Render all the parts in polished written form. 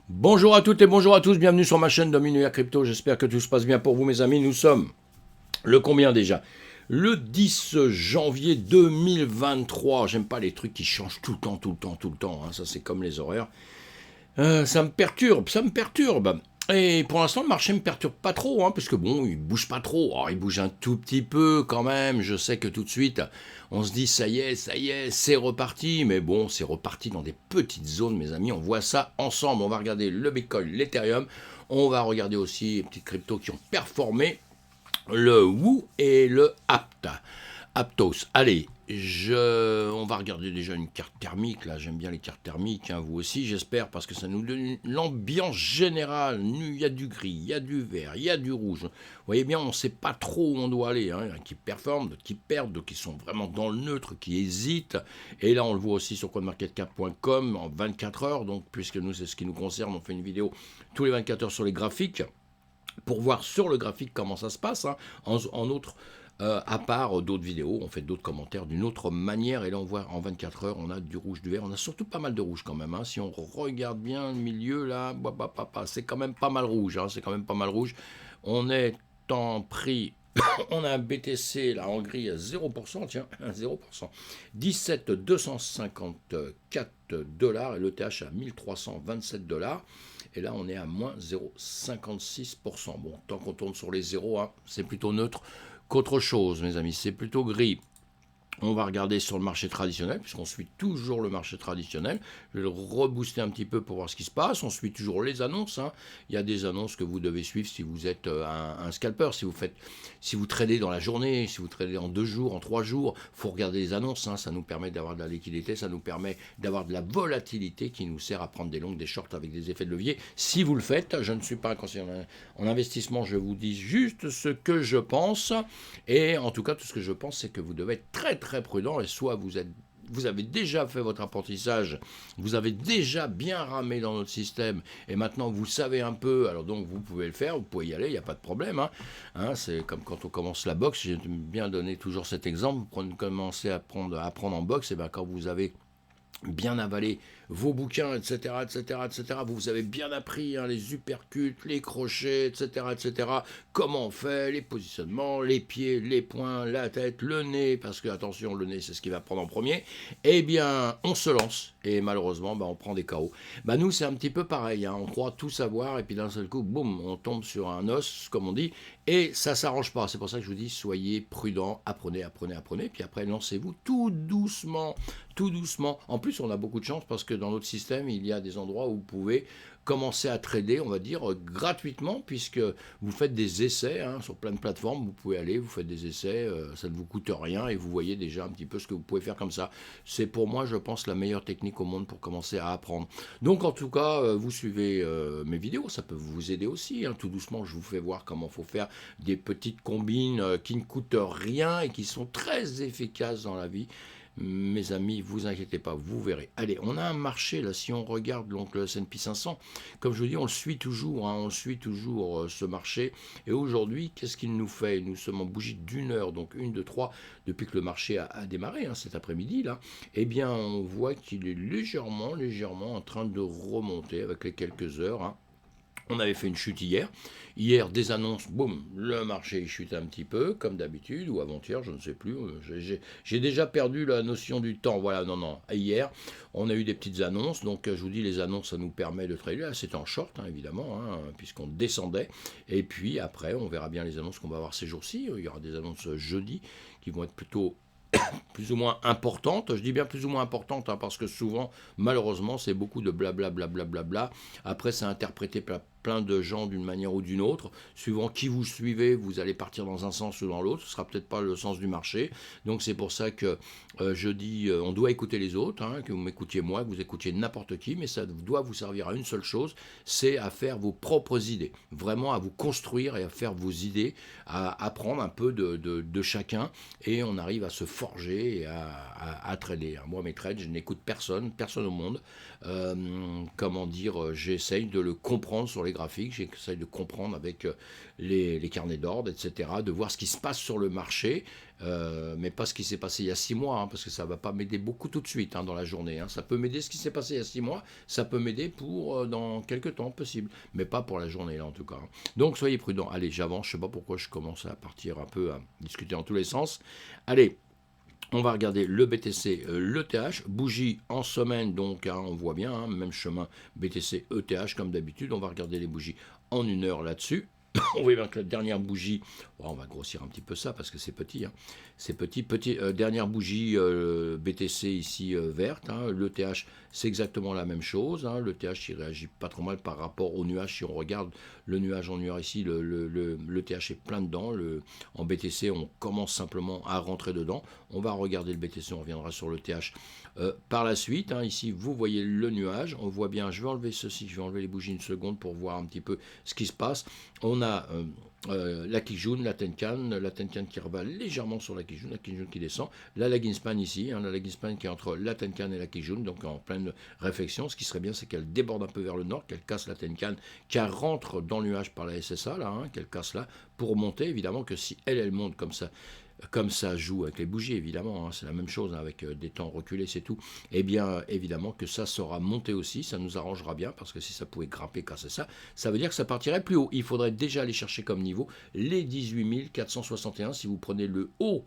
Bonjour à toutes et bonjour à tous, bienvenue sur ma chaîne Dominuya Crypto, j'espère que tout se passe bien pour vous mes amis, nous sommes le combien déjà? Le 10 janvier 2023, j'aime pas les trucs qui changent tout le temps, tout le temps, tout le temps, hein. Ça c'est comme les horaires. Ça me perturbe, ça me perturbe. Et pour l'instant, le marché me perturbe pas trop, hein, parce que bon, il bouge pas trop. Alors, il bouge un tout petit peu quand même. Je sais que tout de suite, on se dit ça y est, c'est reparti. Mais bon, c'est reparti dans des petites zones, mes amis. On voit ça ensemble. On va regarder le Bitcoin, l'Ethereum. On va regarder aussi les petites cryptos qui ont performé, le WOO et le Aptos. Allez, on va regarder déjà une carte thermique. Là, j'aime bien les cartes thermiques, hein, vous aussi, j'espère, parce que ça nous donne l'ambiance générale. Il y a du gris, il y a du vert, il y a du rouge. Vous voyez bien, on ne sait pas trop où on doit aller. Hein. Il y en a qui performent, d'autres qui perdent, d'autres qui sont vraiment dans le neutre, qui hésitent. Et là, on le voit aussi sur coinmarketcap.com en 24 heures. Donc, puisque nous, c'est ce qui nous concerne, on fait une vidéo tous les 24 heures sur les graphiques pour voir sur le graphique comment ça se passe. Hein. En outre, à part d'autres vidéos, on fait d'autres commentaires d'une autre manière. Et là, on voit en 24 heures, on a du rouge, du vert. On a surtout pas mal de rouge quand même. Hein. Si on regarde bien le milieu, là, c'est quand même pas mal rouge. Hein. C'est quand même pas mal rouge. On est en prix. On a un BTC là en gris à 0%, tiens, 0%. 17 254 dollars et l'ETH à 1327 dollars. Et là, on est à moins 0,56%. Bon, tant qu'on tourne sur les zéros, hein, c'est plutôt neutre qu'autre chose, mes amis. C'est plutôt gris. On va regarder sur le marché traditionnel, puisqu'on suit toujours le marché traditionnel. Je vais le rebooster un petit peu pour voir ce qui se passe. On suit toujours les annonces. Hein. Il y a des annonces que vous devez suivre si vous êtes un scalper, si vous tradez dans la journée, si vous tradez en 2 jours, en 3 jours. Il faut regarder les annonces. Hein. Ça nous permet d'avoir de la liquidité, ça nous permet d'avoir de la volatilité qui nous sert à prendre des longues, des shorts avec des effets de levier. Si vous le faites, je ne suis pas un conseiller en investissement, je vous dis juste ce que je pense. Et en tout cas, tout ce que je pense, c'est que vous devez être très très prudent et soit vous avez déjà fait votre apprentissage, vous avez déjà bien ramé dans notre système et maintenant vous savez un peu, alors donc vous pouvez le faire, vous pouvez y aller, il n'y a pas de problème. Hein, c'est comme quand on commence la boxe, j'ai bien donné toujours cet exemple, vous commencez à apprendre en boxe, et bien quand vous avez bien avalé vos bouquins, etc., etc., etc. Vous avez bien appris hein, les uppercuts, les crochets, etc., etc. Comment on fait, les positionnements, les pieds, les poings, la tête, le nez, parce que attention, le nez, c'est ce qui va prendre en premier. Eh bien, on se lance et malheureusement, on prend des KO. Nous, c'est un petit peu pareil. Hein, on croit tout savoir et puis d'un seul coup, boum, on tombe sur un os, comme on dit, et ça s'arrange pas. C'est pour ça que je vous dis, soyez prudents, apprenez, apprenez, apprenez, puis après, lancez-vous tout doucement, tout doucement. En plus, on a beaucoup de chance parce que dans notre système, il y a des endroits où vous pouvez commencer à trader, on va dire, gratuitement, puisque vous faites des essais hein, sur plein de plateformes. Vous pouvez aller, vous faites des essais, ça ne vous coûte rien et vous voyez déjà un petit peu ce que vous pouvez faire comme ça. C'est pour moi, je pense, la meilleure technique au monde pour commencer à apprendre. Donc, en tout cas, vous suivez mes vidéos, ça peut vous aider aussi. Hein. Tout doucement, je vous fais voir comment il faut faire des petites combines qui ne coûtent rien et qui sont très efficaces dans la vie. Mes amis, vous inquiétez pas, vous verrez. Allez, on a un marché là, si on regarde donc le S&P 500, comme je vous dis, on le suit toujours, hein, on suit toujours ce marché. Et aujourd'hui, qu'est-ce qu'il nous fait? Nous sommes en bougie d'une heure, donc une, deux, trois, depuis que le marché a démarré hein, cet après-midi là. Eh bien, on voit qu'il est légèrement, légèrement en train de remonter avec les quelques heures. Hein. On avait fait une chute hier. Hier, des annonces, boum, le marché chute un petit peu, comme d'habitude, ou avant-hier, je ne sais plus. J'ai déjà perdu la notion du temps. Voilà, non, non. Hier, on a eu des petites annonces. Donc, je vous dis, les annonces, ça nous permet de trader. Là, c'est en short, hein, évidemment, hein, puisqu'on descendait. Et puis, après, on verra bien les annonces qu'on va avoir ces jours-ci. Il y aura des annonces jeudi qui vont être plutôt plus ou moins importante. Je dis bien plus ou moins importante hein, parce que souvent, malheureusement, c'est beaucoup de blabla, bla, bla, bla. Après, c'est interprété par plein de gens d'une manière ou d'une autre. Suivant qui vous suivez, vous allez partir dans un sens ou dans l'autre. Ce sera peut-être pas le sens du marché. Donc, c'est pour ça que je dis, on doit écouter les autres, hein, que vous m'écoutiez moi, que vous écoutiez n'importe qui, mais ça doit vous servir à une seule chose, c'est à faire vos propres idées. Vraiment à vous construire et à faire vos idées, à apprendre un peu de chacun et on arrive à se forger et à trader. Moi, mes trades, je n'écoute personne, personne au monde. Comment dire, j'essaye de le comprendre sur les graphiques, j'essaie de comprendre avec les carnets d'ordre, etc., de voir ce qui se passe sur le marché, mais pas ce qui s'est passé il y a 6 mois, hein, parce que ça ne va pas m'aider beaucoup tout de suite, hein, dans la journée. Hein. Ça peut m'aider ce qui s'est passé il y a 6 mois, ça peut m'aider pour dans quelques temps, possible, mais pas pour la journée, là, en tout cas. Hein. Donc, soyez prudents. Allez, j'avance, je ne sais pas pourquoi je commence à partir un peu, à discuter dans tous les sens. Allez, on va regarder le BTC, l'ETH, bougie en semaine, donc hein, on voit bien, hein, même chemin BTC, ETH comme d'habitude. On va regarder les bougies en 1 heure là-dessus. On voit bien que la dernière bougie, on va grossir un petit peu ça parce que c'est petit, hein, c'est petit, dernière bougie BTC ici verte, hein, l'ETH c'est exactement la même chose, hein, l'ETH il réagit pas trop mal par rapport au nuage, si on regarde le nuage en noir ici, l'ETH est plein dedans, en BTC on commence simplement à rentrer dedans, on va regarder le BTC, on reviendra sur l'ETH par la suite, hein, ici vous voyez le nuage, on voit bien, je vais enlever ceci, je vais enlever les bougies une seconde pour voir un petit peu ce qui se passe, on a la Kijun, la Tenkan qui rebat légèrement sur la Kijun qui descend, la Laginspan ici, hein, la Laginspan qui est entre la Tenkan et la Kijun, donc en pleine réflexion. Ce qui serait bien, c'est qu'elle déborde un peu vers le nord, qu'elle casse la Tenkan, qu'elle rentre dans le nuage par la SSA, là, hein, qu'elle casse là, pour monter. Évidemment que si elle monte comme ça joue avec les bougies, évidemment, hein, c'est la même chose, hein, avec des temps reculés, c'est tout, et bien évidemment que ça sera monté aussi, ça nous arrangera bien, parce que si ça pouvait grimper, casser ça, ça veut dire que ça partirait plus haut. Il faudrait déjà aller chercher comme niveau les 18 461, si vous prenez le haut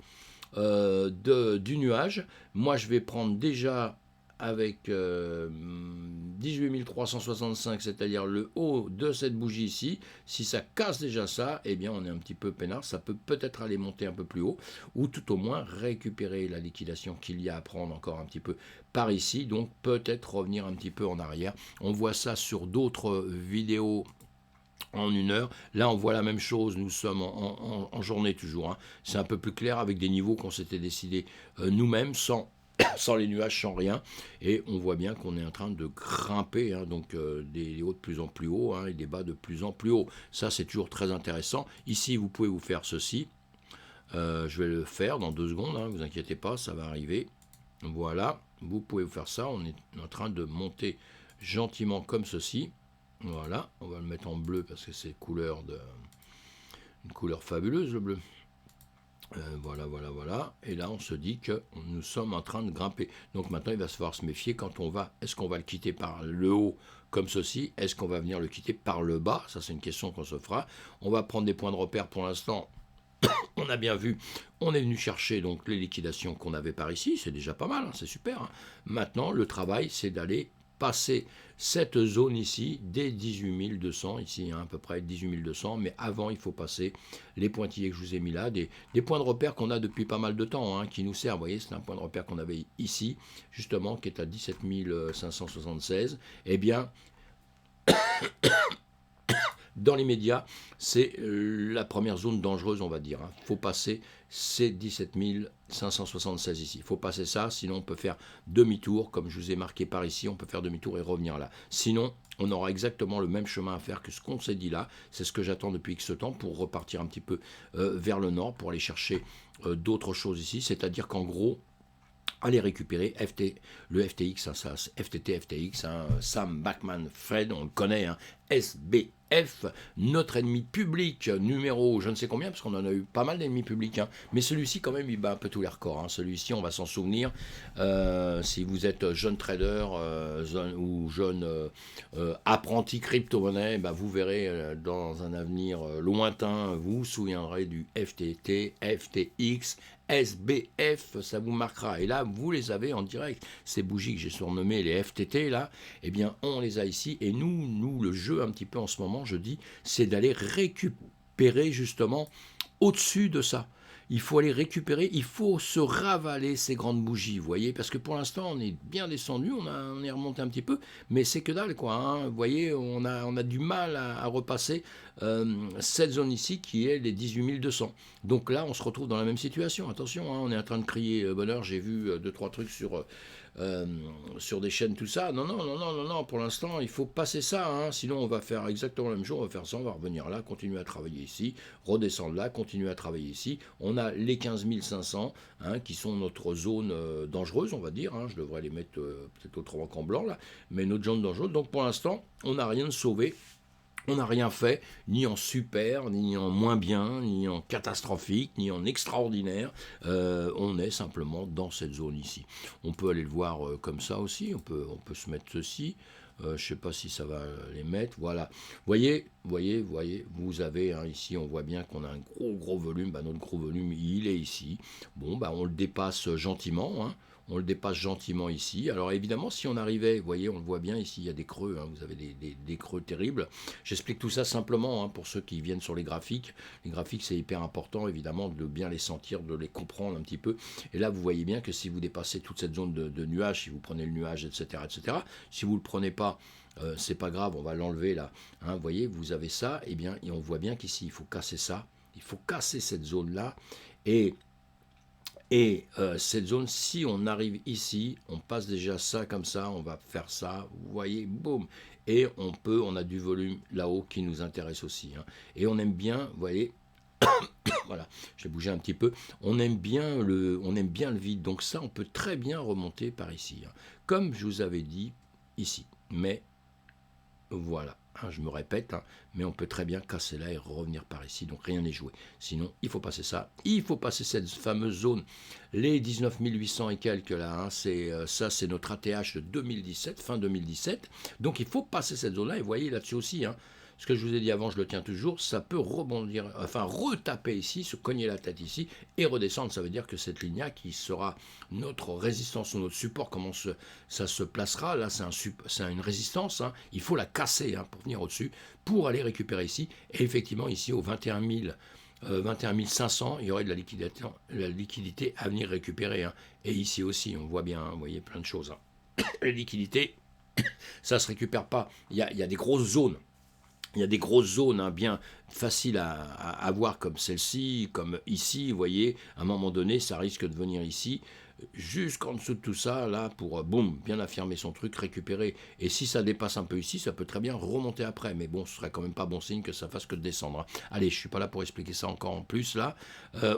du nuage. Moi je vais prendre déjà avec 18 365, c'est-à-dire le haut de cette bougie ici. Si ça casse déjà ça, eh bien on est un petit peu peinard, ça peut peut-être aller monter un peu plus haut, ou tout au moins récupérer la liquidation qu'il y a à prendre encore un petit peu par ici, donc peut-être revenir un petit peu en arrière. On voit ça sur d'autres vidéos en 1 heure. Là, on voit la même chose. Nous sommes en journée toujours. Hein. C'est un peu plus clair avec des niveaux qu'on s'était décidé nous-mêmes, sans les nuages, sans rien. Et on voit bien qu'on est en train de grimper, hein, donc des hauts de plus en plus haut, hein, et des bas de plus en plus haut. Ça, c'est toujours très intéressant. Ici, vous pouvez vous faire ceci. Je vais le faire dans 2 secondes. Hein, vous inquiétez pas, ça va arriver. Voilà. Vous pouvez vous faire ça. On est en train de monter gentiment comme ceci. Voilà, on va le mettre en bleu parce que c'est une couleur fabuleuse, le bleu. Voilà. Et là, on se dit que nous sommes en train de grimper. Donc maintenant, il va falloir se méfier quand on va. Est-ce qu'on va le quitter par le haut comme ceci? Est-ce qu'on va venir le quitter par le bas? Ça, c'est une question qu'on se fera. On va prendre des points de repère pour l'instant. On a bien vu, on est venu chercher donc les liquidations qu'on avait par ici. C'est déjà pas mal, hein, c'est super. Hein. Maintenant, le travail, c'est d'aller passer cette zone ici des 18 200, ici hein, à peu près 18 200, mais avant il faut passer les pointillés que je vous ai mis là, des points de repère qu'on a depuis pas mal de temps, hein, qui nous servent. Vous voyez, c'est un point de repère qu'on avait ici, justement, qui est à 17 576. Eh bien, dans l'immédiat, c'est la première zone dangereuse, on va dire. Il faut passer ces 17 576 ici. Il faut passer ça, sinon on peut faire demi-tour, comme je vous ai marqué par ici, on peut faire demi-tour et revenir là. Sinon, on aura exactement le même chemin à faire que ce qu'on s'est dit là. C'est ce que j'attends depuis X temps pour repartir un petit peu vers le nord, pour aller chercher d'autres choses ici. C'est-à-dire qu'en gros, aller récupérer le FTX, hein, ça, FTT, FTX, hein, Sam Bankman-Fried, on le connaît, hein, SBF, notre ennemi public numéro je ne sais combien, parce qu'on en a eu pas mal d'ennemis publics, hein, mais celui-ci quand même il bat un peu tous les records, hein, celui-ci on va s'en souvenir, si vous êtes jeune trader ou jeune apprenti crypto-monnaie, bah, vous verrez dans un avenir lointain, vous vous souviendrez du FTT, FTX, SBF, ça vous marquera. Et là, vous les avez en direct. Ces bougies que j'ai surnommées les FTT, là, eh bien, on les a ici. Et nous, le jeu, un petit peu en ce moment, je dis, c'est d'aller récupérer, justement, au-dessus de ça. Il faut aller récupérer, il faut se ravaler ces grandes bougies, vous voyez, parce que pour l'instant, on est bien descendu, on est remonté un petit peu, mais c'est que dalle, quoi. Hein, vous voyez, on a du mal à repasser cette zone ici qui est les 18 200. Donc là, on se retrouve dans la même situation. Attention, hein, on est en train de crier bonheur. J'ai vu 2-3 trucs sur des chaînes, tout ça. Non, pour l'instant, il faut passer ça. Hein, sinon, on va faire exactement la même chose. On va faire ça, on va revenir là, continuer à travailler ici, redescendre là, continuer à travailler ici. On a les 15 500 hein, qui sont notre zone dangereuse, on va dire. Hein, je devrais les mettre peut-être autrement qu'en blanc, là. Mais notre zone dangereuse. Donc, pour l'instant, on n'a rien de sauvé. On n'a rien fait, ni en super, ni en moins bien, ni en catastrophique, ni en extraordinaire. On est simplement dans cette zone ici. On peut aller le voir comme ça aussi. On peut se mettre ceci. Je ne sais pas si ça va les mettre. Voilà. Voyez, vous avez ici, on voit bien qu'on a un gros volume. Bah, notre gros volume, il est ici. Bon, bah, on le dépasse gentiment. Hein. On le dépasse gentiment ici. Alors évidemment, si on arrivait, vous voyez, on le voit bien ici, il y a des creux, hein, vous avez des creux terribles. J'explique tout ça simplement hein, pour ceux qui viennent sur les graphiques. Les graphiques, c'est hyper important, évidemment, de bien les sentir, de les comprendre un petit peu. Et là, vous voyez bien que si vous dépassez toute cette zone de nuages, si vous prenez le nuage, etc., si vous ne le prenez pas, c'est pas grave, on va l'enlever là. Hein, vous voyez, vous avez ça, et bien, et on voit bien qu'ici, il faut casser ça. Il faut casser cette zone-là. Et cette zone, si on arrive ici, on passe déjà ça comme ça, on va faire ça, vous voyez, boum. Et on a du volume là-haut qui nous intéresse aussi. Hein. Et on aime bien, vous voyez, voilà, je vais bouger un petit peu, on aime bien le vide. Donc ça, on peut très bien remonter par ici. Hein. Comme je vous avais dit ici. Mais voilà. Je me répète, hein, mais on peut très bien casser là et revenir par ici, donc rien n'est joué. Sinon, il faut passer ça, il faut passer cette fameuse zone, les 19 800 et quelques là, hein, ça c'est notre ATH de 2017, fin 2017, donc il faut passer cette zone-là, et vous voyez là-dessus aussi, hein, ce que je vous ai dit avant, je le tiens toujours, ça peut rebondir, enfin retaper ici, se cogner la tête ici, et redescendre, ça veut dire que cette ligne-là qui sera notre résistance ou notre support, comment ça se placera, là c'est une résistance, hein, il faut la casser hein, pour venir au-dessus, pour aller récupérer ici, et effectivement ici au 21 500, il y aurait de la liquidité à venir récupérer, hein, et ici aussi, on voit bien, hein, vous voyez plein de choses, hein. La liquidité, ça ne se récupère pas, il y a des grosses zones. Il y a des grosses zones hein, bien faciles à voir comme celle-ci, comme ici, vous voyez, à un moment donné, ça risque de venir ici, jusqu'en dessous de tout ça, là, pour, boum, bien affirmer son truc, récupérer. Et si ça dépasse un peu ici, ça peut très bien remonter après, mais bon, ce serait quand même pas bon signe que ça fasse que de descendre. Hein. Allez, je suis pas là pour expliquer ça encore en plus, là.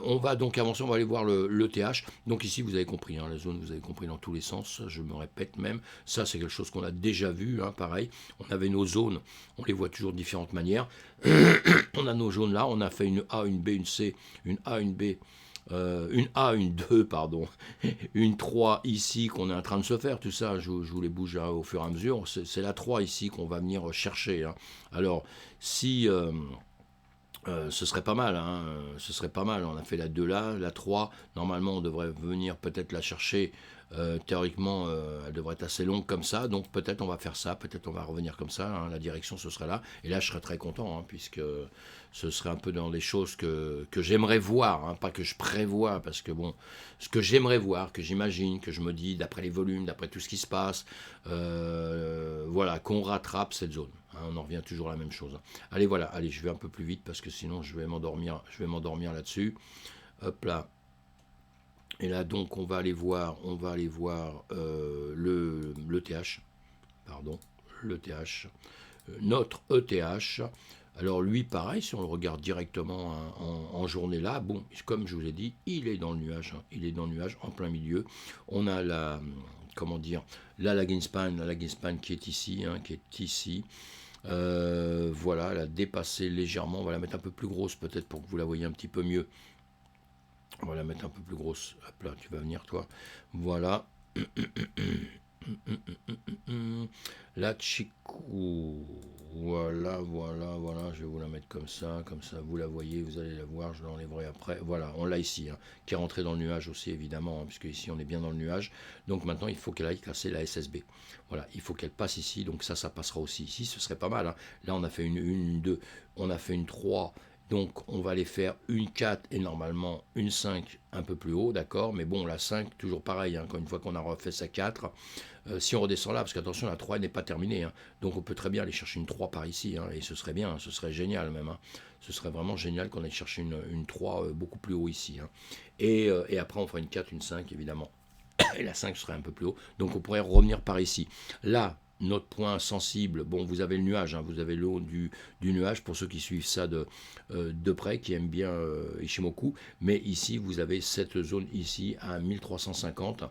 On va donc avancer, on va aller voir le TH. Donc ici, vous avez compris, hein, la zone, vous avez compris dans tous les sens, je me répète même. Ça, c'est quelque chose qu'on a déjà vu, hein, pareil. On avait nos zones, on les voit toujours de différentes manières. On a nos zones là, on a fait une A, une B, une C, une A, une B, une A, une 2, pardon, une 3 ici qu'on est en train de se faire, tout ça, je vous les bouge hein, au fur et à mesure, c'est la 3 ici qu'on va venir chercher. Hein. Alors, si... ce serait pas mal, hein, ce serait pas mal, on a fait la 2 là, la 3, normalement on devrait venir peut-être la chercher, théoriquement elle devrait être assez longue comme ça, donc peut-être on va faire ça, peut-être on va revenir comme ça, hein, la direction ce serait là, et là je serais très content, hein, puisque ce serait un peu dans les choses que j'aimerais voir, hein, pas que je prévois, parce que bon, ce que j'aimerais voir, que j'imagine, que je me dis, d'après les volumes, d'après tout ce qui se passe, voilà, qu'on rattrape cette zone. On en revient toujours à la même chose. Allez, voilà, allez, je vais un peu plus vite parce que sinon je vais m'endormir là-dessus. Hop là. Et là, donc, on va aller voir le TH. Pardon, le TH. Notre ETH. Alors lui, pareil, si on le regarde directement hein, en journée là, bon, comme je vous l'ai dit, il est dans le nuage. Hein, il est dans le nuage, en plein milieu. On a la... Comment dire, la lagging span qui est ici, hein, voilà, elle a dépassé légèrement. On va la mettre un peu plus grosse peut-être pour que vous la voyez un petit peu mieux. On va la mettre un peu plus grosse. Hop là, tu vas venir toi. Voilà. La Chikou. Voilà. Je vais vous la mettre comme ça, vous la voyez, vous allez la voir, je l'enlèverai après. Voilà, on l'a ici, hein, qui est rentré dans le nuage aussi évidemment, hein, puisque ici on est bien dans le nuage. Donc maintenant il faut qu'elle aille casser la SSB. Voilà, il faut qu'elle passe ici, donc ça passera aussi ici, ce serait pas mal. Hein. Là on a fait une 2, on a fait une 3. Donc on va aller faire une 4 et normalement une 5 un peu plus haut, d'accord. Mais bon, la 5, toujours pareil, hein, quand une fois qu'on a refait sa 4, si on redescend là, parce qu'attention, la 3 n'est pas terminée, hein, donc on peut très bien aller chercher une 3 par ici, hein, et ce serait bien, ce serait génial même. Hein. Ce serait vraiment génial qu'on aille chercher une 3 beaucoup plus haut ici. Hein. Et après on fera une 4, une 5 évidemment. Et la 5 serait un peu plus haut, donc on pourrait revenir par ici. Là, notre point sensible, bon, vous avez le nuage, hein, vous avez le haut du nuage, pour ceux qui suivent ça de près, qui aiment bien Ichimoku, mais ici, vous avez cette zone ici à 1350,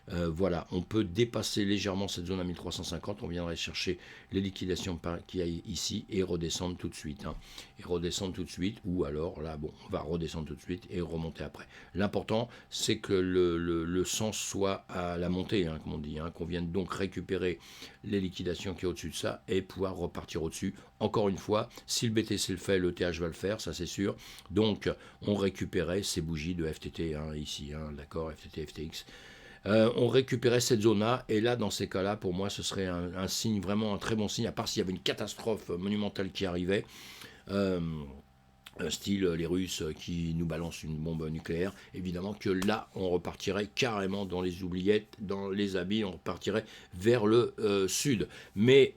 Voilà, on peut dépasser légèrement cette zone à 1350, on viendrait chercher les liquidations qui aillent ici et redescendre tout de suite. Hein. Et redescendre tout de suite, ou alors là, bon, on va redescendre tout de suite et remonter après. L'important, c'est que le sens soit à la montée, hein, comme on dit, hein, qu'on vienne donc récupérer les liquidations qui est au-dessus de ça et pouvoir repartir au-dessus. Encore une fois, si le BTC le fait, le TH va le faire, ça c'est sûr. Donc, on récupérait ces bougies de FTT, hein, ici, hein, d'accord, FTT, FTX. On récupérait cette zone-là, et là, dans ces cas-là, pour moi, ce serait un signe, vraiment un très bon signe, à part s'il y avait une catastrophe monumentale qui arrivait, style les Russes qui nous balancent une bombe nucléaire, évidemment que là, on repartirait carrément dans les oubliettes, dans les habits, on repartirait vers le sud. Mais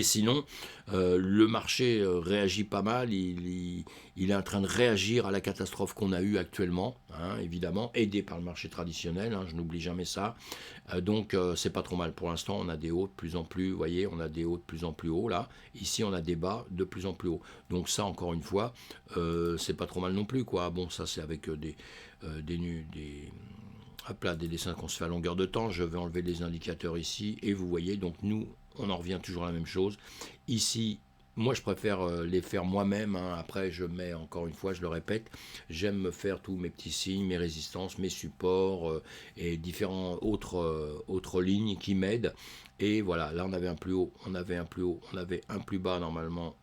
sinon, le marché réagit pas mal, il est en train de réagir à la catastrophe qu'on a eue actuellement, hein, évidemment, aidé par le marché traditionnel, hein, je n'oublie jamais ça. Donc c'est pas trop mal. Pour l'instant, on a des hauts de plus en plus, vous voyez, on a des hauts de plus en plus hauts là. Ici, on a des bas de plus en plus hauts. Donc ça, encore une fois, c'est pas trop mal non plus, quoi. Bon, ça c'est avec des hop là, des dessins qu'on se fait à longueur de temps. Je vais enlever les indicateurs ici et vous voyez, donc nous, on en revient toujours à la même chose. Ici, moi je préfère les faire moi-même, hein. Après je mets, encore une fois, je le répète, j'aime me faire tous mes petits signes, mes résistances, mes supports et différents autres lignes qui m'aident. Et voilà, là on avait un plus haut, on avait un plus haut, on avait un plus bas normalement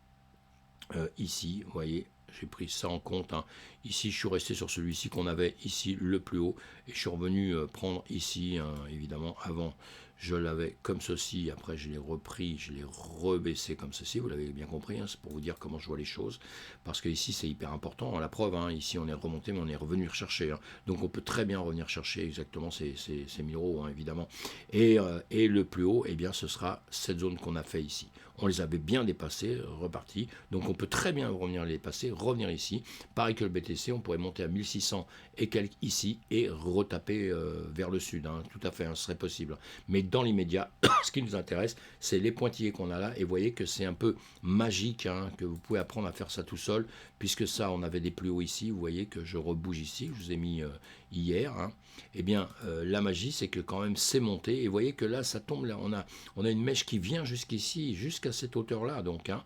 ici, vous voyez. J'ai pris ça en compte. Hein. Ici, je suis resté sur celui-ci qu'on avait ici le plus haut. Et je suis revenu prendre ici, hein, évidemment, avant, je l'avais comme ceci. Après, je l'ai repris, je l'ai rebaissé comme ceci. Vous l'avez bien compris, hein, c'est pour vous dire comment je vois les choses. Parce que ici, c'est hyper important. La preuve, hein, ici, on est remonté, mais on est revenu rechercher. Hein. Donc, on peut très bien revenir chercher exactement ces 1000 euros, hein, évidemment. Et le plus haut, eh bien, ce sera cette zone qu'on a fait ici. On les avait bien dépassés, repartis. Donc, on peut très bien revenir les dépasser, revenir ici. Pareil que le BTC, on pourrait monter à 1600 et quelques ici et retaper vers le sud. Hein. Tout à fait, hein, ce serait possible. Mais dans l'immédiat, ce qui nous intéresse, c'est les pointillés qu'on a là. Et vous voyez que c'est un peu magique, hein, que vous pouvez apprendre à faire ça tout seul, puisque ça, on avait des plus hauts ici. Vous voyez que je rebouge ici, je vous ai mis hier. Hein. Eh bien, la magie, c'est que quand même, c'est monté. Et vous voyez que là, ça tombe. Là, on a une mèche qui vient jusqu'ici, jusqu'à cette hauteur-là, donc, hein,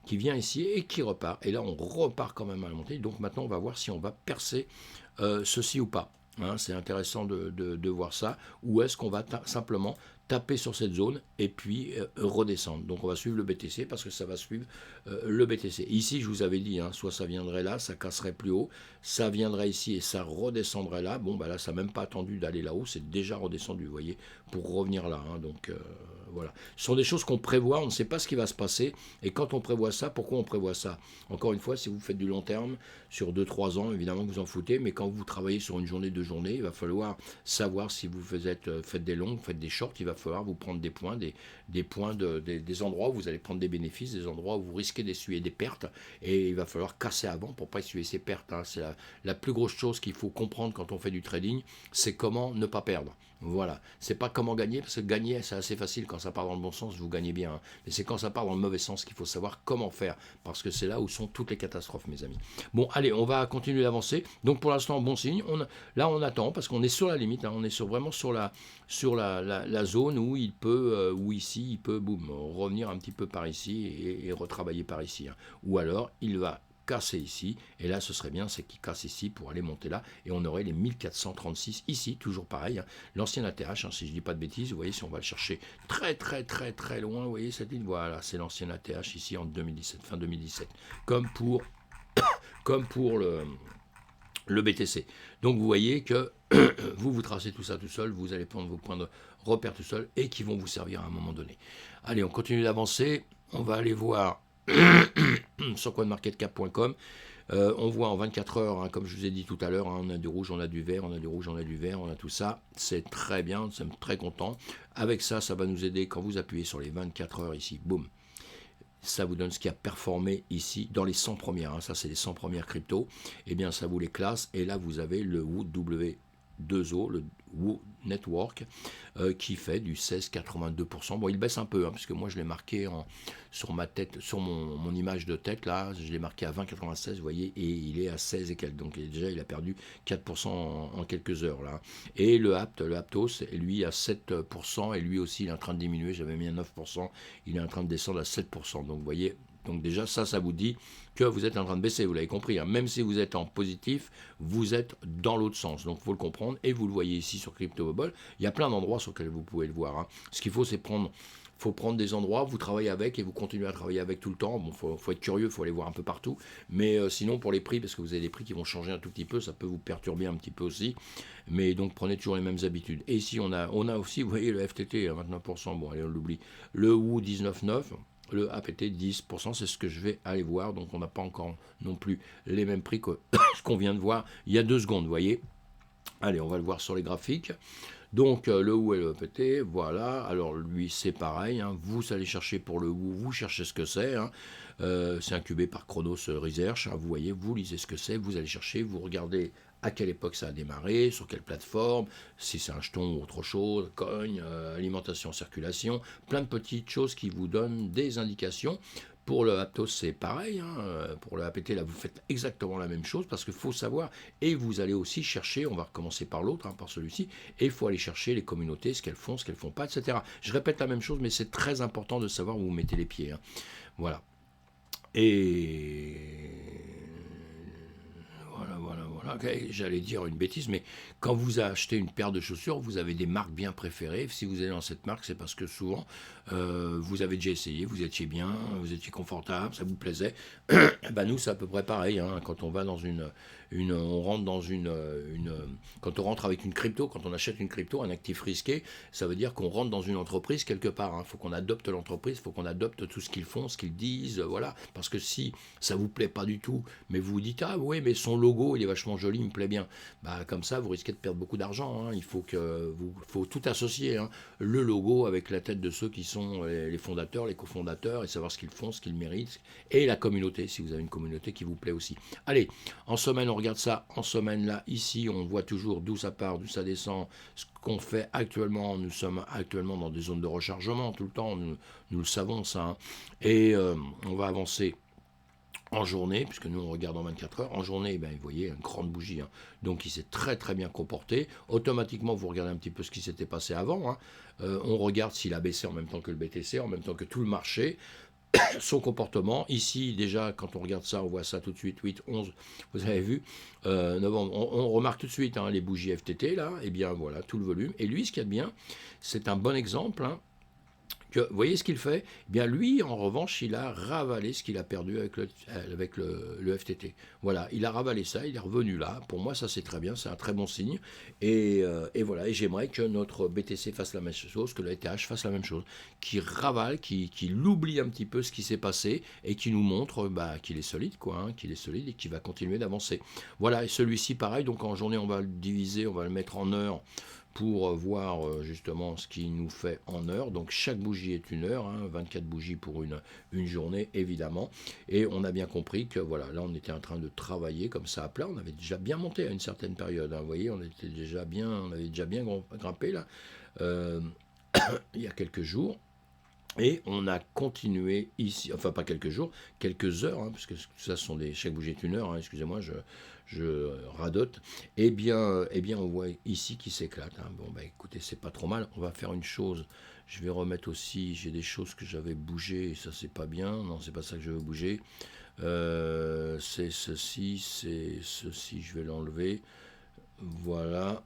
qui vient ici et qui repart. Et là, on repart quand même à la montée. Donc maintenant, on va voir si on va percer ceci ou pas. Hein, c'est intéressant de voir ça. Ou est-ce qu'on va simplement taper sur cette zone et puis redescendre. Donc on va suivre le BTC parce que ça va suivre le BTC. Ici, je vous avais dit, hein, soit ça viendrait là, ça casserait plus haut, ça viendrait ici et ça redescendrait là. Bon, bah là, ça n'a même pas attendu d'aller là-haut, c'est déjà redescendu, vous voyez, pour revenir là. Hein, donc voilà. Ce sont des choses qu'on prévoit, on ne sait pas ce qui va se passer. Et quand on prévoit ça, pourquoi on prévoit ça? Encore une fois, si vous faites du long terme, sur 2-3 ans, évidemment que vous en foutez, mais quand vous travaillez sur une journée, 2 journées, il va falloir savoir si vous faites des longues, faites des shorts, il va falloir vous prendre des points, des points des endroits où vous allez prendre des bénéfices, des endroits où vous risquez d'essuyer des pertes, et il va falloir casser avant pour ne pas essuyer ces pertes. Hein. C'est la plus grosse chose qu'il faut comprendre quand on fait du trading, c'est comment ne pas perdre. Voilà, c'est pas comment gagner, parce que gagner c'est assez facile quand ça part dans le bon sens, vous gagnez bien, hein. Mais c'est quand ça part dans le mauvais sens qu'il faut savoir comment faire, parce que c'est là où sont toutes les catastrophes, mes amis. Bon, allez, on va continuer d'avancer. Donc pour l'instant, bon signe. Là, on attend parce qu'on est sur la limite. Hein, on est vraiment sur la zone où il peut, où ici, il peut, boum, revenir un petit peu par ici et retravailler par ici. Hein. Ou alors, il va casser ici, et là ce serait bien, c'est qu'il casse ici pour aller monter là, et on aurait les 1436 ici, toujours pareil, hein, l'ancien ATH, hein, si je dis pas de bêtises, vous voyez, si on va le chercher très très très très loin, vous voyez cette ligne, voilà, c'est l'ancien ATH ici en 2017, fin 2017, comme pour le BTC. Donc vous voyez que vous tracez tout ça tout seul, vous allez prendre vos points de repère tout seul, et qui vont vous servir à un moment donné. Allez, on continue d'avancer, on va aller voir sur coinmarketcap.com. On voit en 24 heures, hein, comme je vous ai dit tout à l'heure, hein, on a du rouge, on a du vert, on a du rouge, on a du vert, on a tout ça. C'est très bien, nous sommes très contents. Avec ça, ça va nous aider quand vous appuyez sur les 24 heures ici, boum. Ça vous donne ce qui a performé ici dans les 100 premières. Hein, ça, c'est les 100 premières cryptos. Eh bien, ça vous les classe. Et là, vous avez le Wood W 2O, le WOO Network, qui fait du 16,82%. Bon, il baisse un peu, hein, parce que moi je l'ai marqué sur ma tête, sur mon image de tête, là, je l'ai marqué à 20,96, vous voyez, et il est à 16 et quelques. Donc déjà, il a perdu 4% en quelques heures, là. Et le Aptos, lui, à 7%, et lui aussi, il est en train de diminuer. J'avais mis à 9%, il est en train de descendre à 7%. Donc vous voyez, donc déjà, ça vous dit que vous êtes en train de baisser, vous l'avez compris. Hein. Même si vous êtes en positif, vous êtes dans l'autre sens. Donc il faut le comprendre, et vous le voyez ici sur CryptoBubble. Il y a plein d'endroits sur lesquels vous pouvez le voir. Hein. Ce qu'il faut, c'est faut prendre des endroits, vous travaillez avec et vous continuez à travailler avec tout le temps. Bon, faut être curieux, il faut aller voir un peu partout. Mais sinon, pour les prix, parce que vous avez des prix qui vont changer un tout petit peu, ça peut vous perturber un petit peu aussi. Mais donc, prenez toujours les mêmes habitudes. Et ici, on a aussi, vous voyez, le FTT à 29%. Bon, allez, on l'oublie. Le WOO 19,9%. Le APT 10%, c'est ce que je vais aller voir. Donc, on n'a pas encore non plus les mêmes prix que ce qu'on vient de voir il y a 2 secondes, vous voyez. Allez, on va le voir sur les graphiques. Donc le WOO et le EPT, voilà. Alors lui c'est pareil, hein. Vous allez chercher pour le WOO, vous cherchez ce que c'est. Hein. C'est incubé par Chronos Research. Hein. Vous voyez, vous lisez ce que c'est, vous allez chercher, vous regardez à quelle époque ça a démarré, sur quelle plateforme, si c'est un jeton ou autre chose, cogne, alimentation, circulation, plein de petites choses qui vous donnent des indications. Pour le Aptos, c'est pareil. Hein. Pour le APT, là, vous faites exactement la même chose parce qu'il faut savoir. Et vous allez aussi chercher, on va recommencer par l'autre, hein, par celui-ci, et il faut aller chercher les communautés, ce qu'elles font pas, etc. Je répète la même chose, mais c'est très important de savoir où vous mettez les pieds. Hein. Voilà. Et voilà. Okay, j'allais dire une bêtise, mais quand vous achetez une paire de chaussures, vous avez des marques bien préférées. Si vous allez dans cette marque, c'est parce que souvent, vous avez déjà essayé, vous étiez bien, vous étiez confortable, ça vous plaisait. Ben nous, c'est à peu près pareil. Hein. Quand on va dans on rentre dans quand on rentre avec une crypto, quand on achète une crypto, un actif risqué, ça veut dire qu'on rentre dans une entreprise quelque part. Il faut qu'on adopte l'entreprise, il faut qu'on adopte tout ce qu'ils font, ce qu'ils disent, voilà. Parce que si ça vous plaît pas du tout, mais vous vous dites ah oui, mais son logo il est vachement joli, il me plaît bien. Bah comme ça, vous risquez de perdre beaucoup d'argent. Hein. Il faut faut tout associer. Hein. Le logo avec la tête de ceux qui sont les fondateurs, les cofondateurs, et savoir ce qu'ils font, ce qu'ils méritent, et la communauté, si vous avez une communauté qui vous plaît aussi. Allez, en semaine, on regarde ça. En semaine, là, ici, on voit toujours d'où ça part, d'où ça descend, ce qu'on fait actuellement. Nous sommes actuellement dans des zones de rechargement tout le temps, nous le savons ça. Hein. Et on va avancer en journée, puisque nous on regarde en 24 heures, en journée, ben, vous voyez, une grande bougie, hein. Donc il s'est très très bien comporté. Automatiquement, vous regardez un petit peu ce qui s'était passé avant. Hein. On regarde s'il a baissé en même temps que le BTC, en même temps que tout le marché. Son comportement, ici déjà, quand on regarde ça, on voit ça tout de suite, 8, 11, vous avez vu, novembre, on remarque tout de suite hein, les bougies FTT, là, et bien voilà, tout le volume. Et lui, ce qu'il y a de bien, c'est un bon exemple, hein, vous voyez ce qu'il fait. Eh bien lui, en revanche, il a ravalé ce qu'il a perdu avec le FTT. Voilà, il a ravalé ça, il est revenu là. Pour moi, ça c'est très bien, c'est un très bon signe. Et voilà, et j'aimerais que notre BTC fasse la même chose, que le ETH fasse la même chose, qu'il ravale, qu'il oublie un petit peu ce qui s'est passé et qu'il nous montre qu'il est solide, quoi, hein, qu'il est solide et qu'il va continuer d'avancer. Voilà, et celui-ci pareil. Donc en journée, on va le diviser, on va le mettre en heures pour voir justement ce qu'il nous fait en heure. Donc chaque bougie est une heure, hein, 24 bougies pour une journée évidemment. Et on a bien compris que voilà, là on était en train de travailler comme ça à plat. On avait déjà bien monté à une certaine période. Hein, vous voyez, on avait déjà bien grimpé là il y a quelques jours. Et on a continué ici, enfin pas quelques jours, quelques heures, hein, parce que ça sont chaque bougie est une heure, hein, excusez-moi, je radote. On voit ici qui s'éclate. Hein. Bon, bah écoutez, c'est pas trop mal. On va faire une chose. Je vais remettre aussi, j'ai des choses que j'avais bougées, et ça c'est pas bien. Non, c'est pas ça que je veux bouger. C'est ceci, je vais l'enlever. Voilà.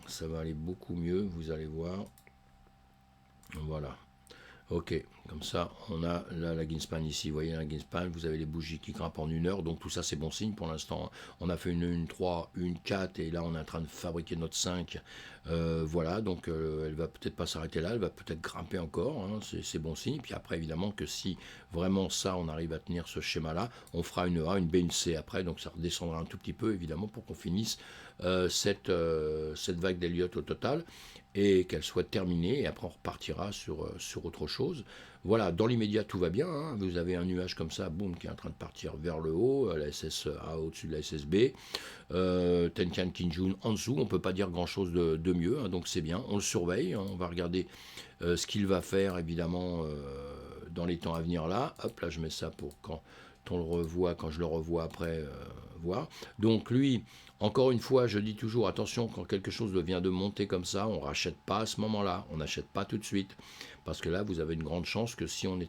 Ça va aller beaucoup mieux, vous allez voir. Voilà. Ok, comme ça, on a là, la Greenspan ici. Vous voyez la Greenspan, vous avez les bougies qui grimpent en une heure, donc tout ça c'est bon signe pour l'instant. On a fait une 3, une 4, et là on est en train de fabriquer notre 5. Voilà, donc elle va peut-être pas s'arrêter là, elle va peut-être grimper encore, hein, c'est bon signe. Puis après, évidemment, que si vraiment ça, on arrive à tenir ce schéma-là, on fera une A, une B, une C après, donc ça redescendra un tout petit peu, évidemment, pour qu'on finisse cette vague d'Elliott au total, et qu'elle soit terminée, et après on repartira sur autre chose. Voilà, dans l'immédiat, tout va bien, hein. Vous avez un nuage comme ça, boum, qui est en train de partir vers le haut, la SSA au-dessus de la SSB, Tenkan Kinjun en dessous. On ne peut pas dire grand-chose de mieux, hein, donc c'est bien. On le surveille, hein, on va regarder ce qu'il va faire, évidemment, dans les temps à venir là. Hop, là, je mets ça pour quand on le revoit, quand je le revois après, voir. Donc lui, encore une fois, je dis toujours, attention, quand quelque chose vient de monter comme ça, on ne rachète pas à ce moment-là, on n'achète pas tout de suite, parce que là, vous avez une grande chance que si on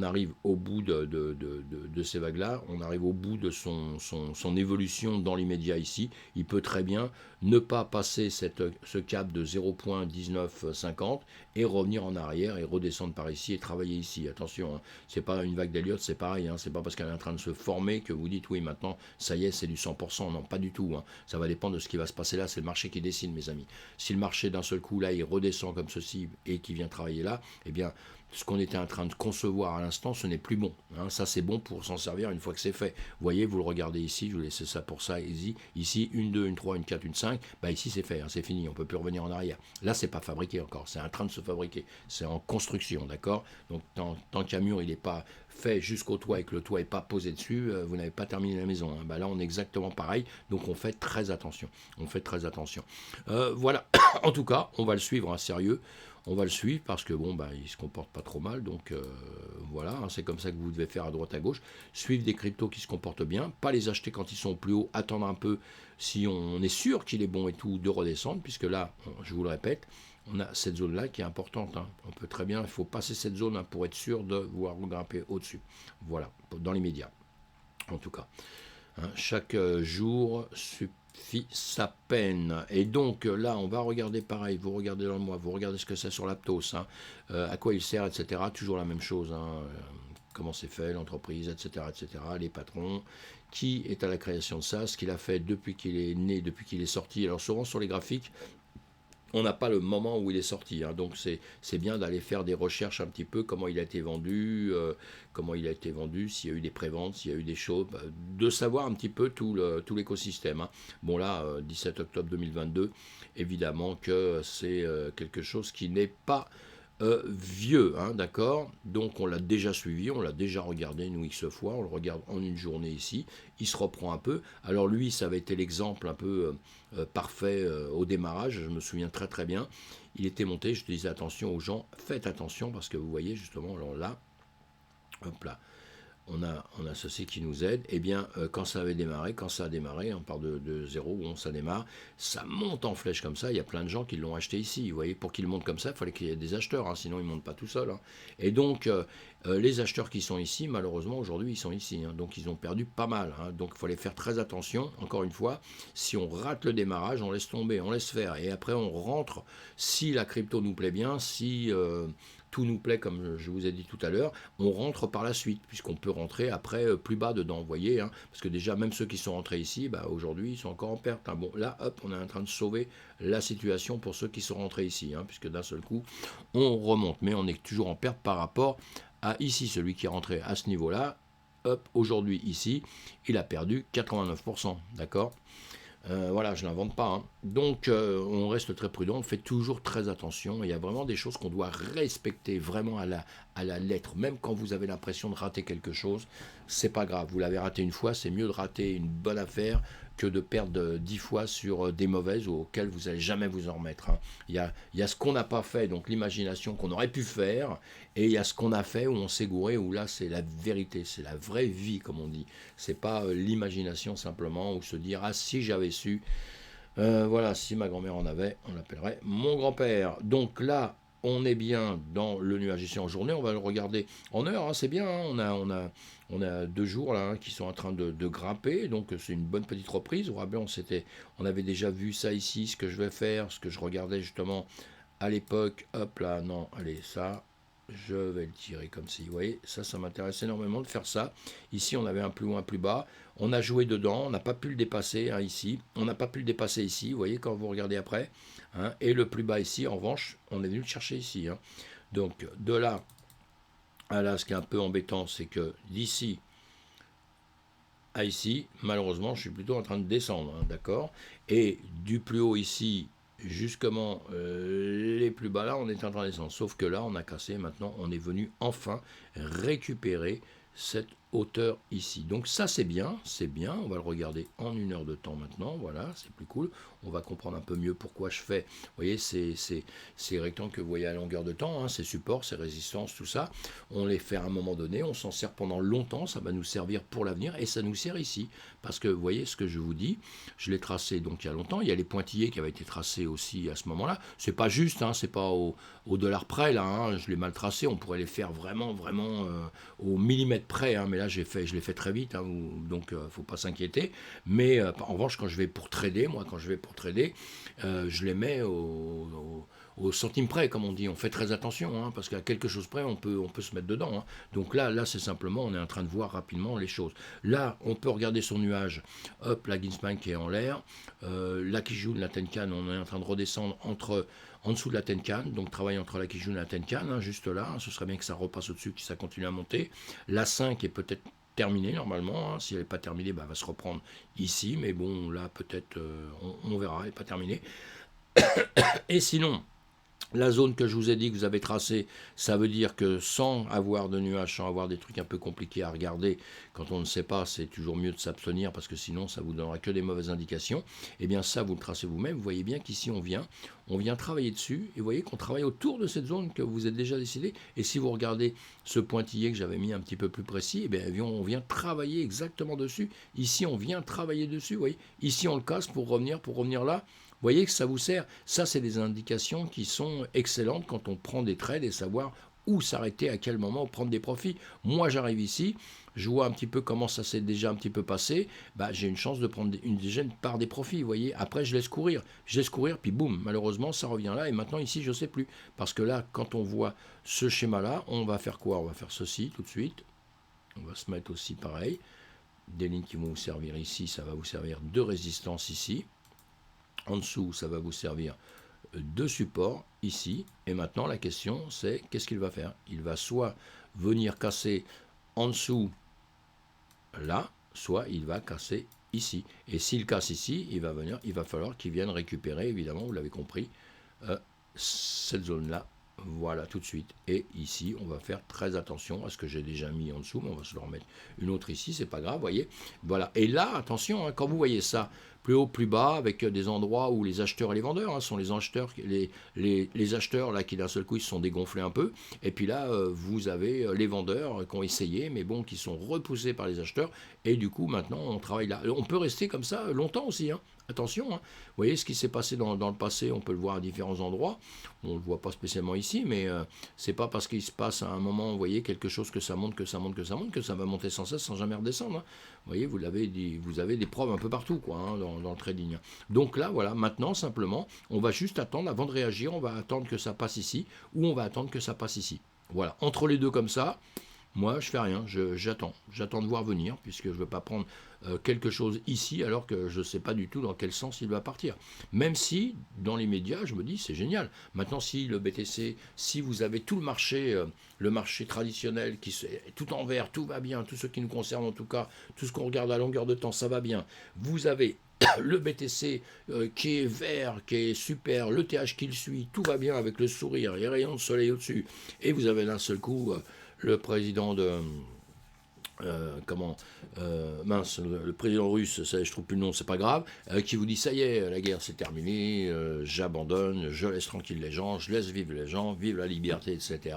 arrive au bout de ces vagues-là, on arrive au bout de son évolution dans l'immédiat ici. Il peut très bien ne pas passer ce cap de 0,1950 et revenir en arrière et redescendre par ici et travailler ici. Attention, hein, c'est pas une vague d'Elliott, c'est pareil, hein, c'est pas parce qu'elle est en train de se former que vous dites oui maintenant ça y est c'est du 100%, non pas du tout, hein. Ça va dépendre de ce qui va se passer là, c'est le marché qui décide mes amis. Si le marché d'un seul coup là il redescend comme ceci et qui vient travailler là, eh bien ce qu'on était en train de concevoir à l'instant, ce n'est plus bon, hein. Ça c'est bon pour s'en servir une fois que c'est fait. Vous voyez, vous le regardez ici, je vous laisse ça pour ça, ici, une 2, une 3, une 4, une 5, bah ici c'est fait, hein, c'est fini, on ne peut plus revenir en arrière. Là c'est pas fabriqué encore, c'est en train de se fabriquer, c'est en construction, d'accord. Donc tant qu'un mur il n'est pas fait jusqu'au toit et que le toit n'est pas posé dessus, vous n'avez pas terminé la maison, hein. Bah là on est exactement pareil, donc on fait très attention, voilà. En tout cas on va le suivre, hein, sérieux. On va le suivre parce que bon, bah, il se comporte pas trop mal, donc voilà, hein, c'est comme ça que vous devez faire à droite à gauche. Suivre des cryptos qui se comportent bien, pas les acheter quand ils sont au plus haut, attendre un peu si on est sûr qu'il est bon et tout, de redescendre, puisque là, je vous le répète, on a cette zone-là qui est importante, hein. On peut très bien, il faut passer cette zone, hein, pour être sûr de voir grimper au-dessus. Voilà, dans les médias, en tout cas. Hein, chaque jour suffit sa peine. Et donc là, on va regarder pareil. Vous regardez dans le mois, vous regardez ce que c'est sur l'Aptos, hein, à quoi il sert, etc. Toujours la même chose, hein, comment c'est fait, l'entreprise, etc., etc., les patrons, qui est à la création de ça, ce qu'il a fait depuis qu'il est né, depuis qu'il est sorti. Alors souvent sur les graphiques, on n'a pas le moment où il est sorti, hein, donc c'est bien d'aller faire des recherches un petit peu, comment il a été vendu, s'il y a eu des préventes, s'il y a eu des choses, bah, de savoir un petit peu tout l'écosystème, hein. Bon là, 17 octobre 2022, évidemment que c'est quelque chose qui n'est pas vieux, hein, d'accord. Donc on l'a déjà suivi, on l'a déjà regardé nous X fois, on le regarde en une journée ici, il se reprend un peu. Alors lui, ça avait été l'exemple un peu parfait au démarrage, je me souviens très très bien. Il était monté, je disais attention aux gens, faites attention parce que vous voyez justement, alors là, hop là, on a ceci qui nous aide. Eh bien, quand ça a démarré, on part de zéro, où ça démarre, ça monte en flèche comme ça. Il y a plein de gens qui l'ont acheté ici. Vous voyez, pour qu'il monte comme ça, il fallait qu'il y ait des acheteurs, hein, sinon il ne monte pas tout seul, hein. Et donc, les acheteurs qui sont ici, malheureusement, aujourd'hui, ils sont ici, hein, donc ils ont perdu pas mal, hein. Donc, il fallait faire très attention. Encore une fois, si on rate le démarrage, on laisse tomber, on laisse faire. Et après, on rentre si la crypto nous plaît bien, si tout nous plaît, comme je vous ai dit tout à l'heure, on rentre par la suite, puisqu'on peut rentrer après plus bas dedans, vous voyez, hein, parce que déjà, même ceux qui sont rentrés ici, bah, aujourd'hui, ils sont encore en perte, hein. Bon, là, hop, on est en train de sauver la situation pour ceux qui sont rentrés ici, hein, puisque d'un seul coup, on remonte, mais on est toujours en perte par rapport à ici, celui qui est rentré à ce niveau-là, hop, aujourd'hui, ici, il a perdu 89%, d'accord. Voilà, je n'invente pas, hein. Donc, on reste très prudent, on fait toujours très attention. Il y a vraiment des choses qu'on doit respecter vraiment à la lettre. Même quand vous avez l'impression de rater quelque chose, c'est pas grave. Vous l'avez raté une fois, c'est mieux de rater une bonne affaire que de perdre 10 fois sur des mauvaises auxquelles vous n'allez jamais vous en remettre, hein. Il y a ce qu'on n'a pas fait, donc l'imagination qu'on aurait pu faire, et il y a ce qu'on a fait où on s'est gouré, où là c'est la vérité, c'est la vraie vie comme on dit. C'est pas l'imagination simplement, ou se dire ah si j'avais su, voilà, si ma grand-mère en avait, on l'appellerait mon grand-père. Donc là, on est bien dans le nuage ici en journée, on va le regarder en heure, hein, c'est bien, hein, on a 2 jours là, hein, qui sont en train de grimper, donc c'est une bonne petite reprise. Vous vous rappelez, on avait déjà vu ça ici, ce que je vais faire, ce que je regardais justement à l'époque, hop là, non, allez, ça, je vais le tirer comme si, vous voyez, ça m'intéresse énormément de faire ça. Ici, on avait un plus haut, un plus bas. On a joué dedans, on n'a pas pu le dépasser, hein, ici. On n'a pas pu le dépasser ici, vous voyez, quand vous regardez après, hein. Et le plus bas ici, en revanche, on est venu le chercher ici, hein. Donc, de là à là, ce qui est un peu embêtant, c'est que d'ici à ici, malheureusement, je suis plutôt en train de descendre, hein, d'accord. Et du plus haut ici justement les plus bas là, on est en train de descendre. Sauf que là, on a cassé. Maintenant, on est venu enfin récupérer cette hauteur ici. Donc ça, c'est bien, c'est bien. On va le regarder en 1 heure de temps maintenant. Voilà, c'est plus cool. On va comprendre un peu mieux pourquoi je fais. Vous voyez, ces rectangles que vous voyez à longueur de temps, hein, ces supports, ces résistances, tout ça, on les fait à un moment donné. On s'en sert pendant longtemps. Ça va nous servir pour l'avenir et ça nous sert ici. Parce que vous voyez ce que je vous dis, je l'ai tracé donc il y a longtemps. Il y a les pointillés qui avaient été tracés aussi à ce moment-là. C'est pas juste, hein, c'est pas au dollar près là. Hein, je l'ai mal tracé. On pourrait les faire vraiment au millimètre près. Hein, mais là, je l'ai fait très vite. Hein, donc, faut pas s'inquiéter. Mais en revanche, quand je vais pour trader, je les mets au centime près, comme on dit. On fait très attention, hein, parce qu'à quelque chose près, on peut se mettre dedans. Hein. Donc là, c'est simplement, on est en train de voir rapidement les choses. Là, on peut regarder son nuage. Hop, la Ginspan qui est en l'air. La Kijun, la Tenkan, on est en train de redescendre en dessous de la Tenkan. Donc, travail entre la Kijun et la Tenkan, hein, juste là. Hein, ce serait bien que ça repasse au-dessus, que ça continue à monter. La 5 est peut-être terminée normalement. Hein. Si elle n'est pas terminée, elle va se reprendre ici. Mais bon, là, peut-être, on verra. Elle n'est pas terminée. Et sinon, la zone que je vous ai dit que vous avez tracée, ça veut dire que sans avoir de nuages, sans avoir des trucs un peu compliqués à regarder, quand on ne sait pas, c'est toujours mieux de s'abstenir parce que sinon ça vous donnera que des mauvaises indications. Et bien ça, vous le tracez vous-même. Vous voyez bien qu'ici on vient travailler dessus. Et vous voyez qu'on travaille autour de cette zone que vous êtes déjà décidé. Et si vous regardez ce pointillé que j'avais mis un petit peu plus précis, eh bien, on vient travailler exactement dessus. Ici, on vient travailler dessus. Vous voyez, ici on le casse pour revenir là. Vous voyez que ça vous sert. Ça, c'est des indications qui sont excellentes quand on prend des trades et savoir où s'arrêter, à quel moment prendre des profits. Moi, j'arrive ici, je vois un petit peu comment ça s'est déjà un petit peu passé. J'ai une chance de prendre déjà une part des profits. Vous voyez, après, je laisse courir, puis boum, malheureusement, ça revient là. Et maintenant, ici, je ne sais plus. Parce que là, quand on voit ce schéma-là, on va faire quoi? On va faire ceci tout de suite. On va se mettre aussi pareil. Des lignes qui vont vous servir ici, ça va vous servir de résistance ici. En dessous, ça va vous servir de support ici. Et maintenant, la question, c'est qu'est-ce qu'il va faire? Il va soit venir casser en dessous là, soit il va casser ici. Et s'il casse ici, il va falloir qu'il vienne récupérer, évidemment, vous l'avez compris, cette zone-là. Voilà, tout de suite. Et ici, on va faire très attention à ce que j'ai déjà mis en dessous, mais on va se le remettre une autre ici, c'est pas grave, voyez. Voilà. Et là, attention, hein, quand vous voyez ça, plus haut, plus bas, avec des endroits où les acheteurs et les vendeurs, hein, sont les acheteurs, les acheteurs là qui d'un seul coup ils se sont dégonflés un peu, et puis là vous avez les vendeurs qui ont essayé, mais bon, qui sont repoussés par les acheteurs, et du coup maintenant on travaille là. On peut rester comme ça longtemps aussi, hein. Attention, hein. Vous voyez ce qui s'est passé dans le passé, on peut le voir à différents endroits. On ne le voit pas spécialement ici, mais c'est pas parce qu'il se passe à un moment, vous voyez, quelque chose que ça monte, que ça va monter sans cesse, sans jamais redescendre. Hein. Vous voyez, vous avez des preuves un peu partout, quoi, hein, dans le trading. Donc là, voilà, maintenant, simplement, on va juste attendre, avant de réagir, on va attendre que ça passe ici, ou on va attendre que ça passe ici. Voilà, entre les deux comme ça, moi, je fais rien, j'attends de voir venir, puisque je ne veux pas prendre quelque chose ici, alors que je ne sais pas du tout dans quel sens il va partir. Même si, dans les médias, je me dis, c'est génial. Maintenant, si le BTC, si vous avez tout le marché traditionnel, qui est tout en vert, tout va bien, tout ce qui nous concerne en tout cas, tout ce qu'on regarde à longueur de temps, ça va bien. Vous avez le BTC qui est vert, qui est super, le TH qui le suit, tout va bien avec le sourire, les rayons de soleil au-dessus, et vous avez d'un seul coup le président de... le président russe, ça, je trouve plus le nom, c'est pas grave, qui vous dit ça y est, la guerre c'est terminé, j'abandonne, je laisse tranquille les gens, je laisse vivre les gens, vive la liberté, etc.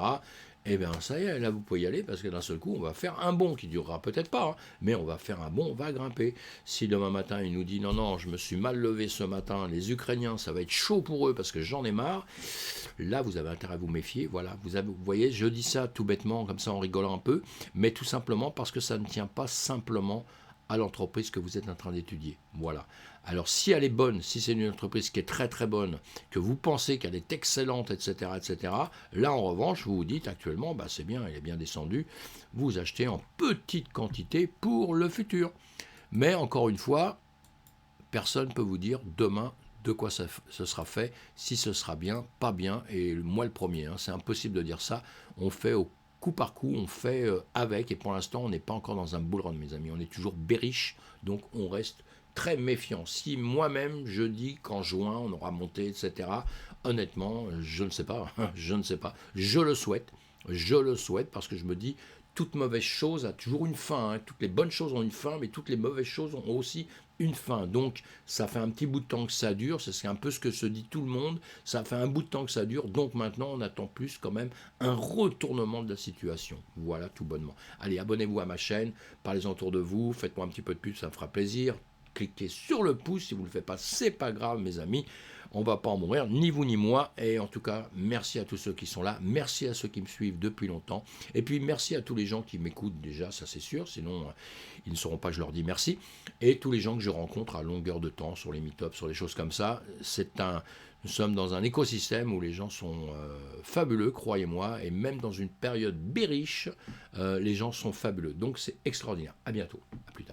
Eh bien, ça y est, là, vous pouvez y aller, parce que d'un seul coup, on va faire un bond qui durera peut-être pas, hein, mais on va faire un bond, on va grimper. Si demain matin, il nous dit, non, je me suis mal levé ce matin, les Ukrainiens, ça va être chaud pour eux, parce que j'en ai marre, là, vous avez intérêt à vous méfier, voilà. Vous voyez, je dis ça tout bêtement, comme ça, en rigolant un peu, mais tout simplement parce que ça ne tient pas simplement à l'entreprise que vous êtes en train d'étudier. Voilà. Alors, si elle est bonne, si c'est une entreprise qui est très très bonne, que vous pensez qu'elle est excellente, etc., là, en revanche, vous vous dites actuellement, c'est bien, elle est bien descendue, vous achetez en petite quantité pour le futur. Mais encore une fois, personne ne peut vous dire demain de quoi ce sera fait, si ce sera bien, pas bien, et moi le premier, hein, c'est impossible de dire ça, on fait au coup par coup, on fait avec, et pour l'instant, on n'est pas encore dans un bull run, mes amis, on est toujours bearish, donc on reste très méfiant. Si moi-même je dis qu'en juin on aura monté, etc., honnêtement, je ne sais pas, je ne sais pas. Je le souhaite parce que je me dis, toute mauvaise chose a toujours une fin. Hein. Toutes les bonnes choses ont une fin, mais toutes les mauvaises choses ont aussi une fin. Donc, ça fait un petit bout de temps que ça dure. C'est un peu ce que se dit tout le monde. Ça fait un bout de temps que ça dure. Donc, maintenant, on attend plus quand même un retournement de la situation. Voilà, tout bonnement. Allez, abonnez-vous à ma chaîne. Parlez-en autour de vous. Faites-moi un petit peu de pub, ça me fera plaisir. Cliquez sur le pouce, si vous ne le faites pas, c'est pas grave mes amis, on va pas en mourir, ni vous ni moi, et en tout cas, merci à tous ceux qui sont là, merci à ceux qui me suivent depuis longtemps, et puis merci à tous les gens qui m'écoutent déjà, ça c'est sûr, sinon ils ne sauront pas, je leur dis merci, et tous les gens que je rencontre à longueur de temps, sur les meet-ups, sur les choses comme ça, nous sommes dans un écosystème où les gens sont fabuleux, croyez-moi, et même dans une période bériche, les gens sont fabuleux, donc c'est extraordinaire, à bientôt, à plus tard.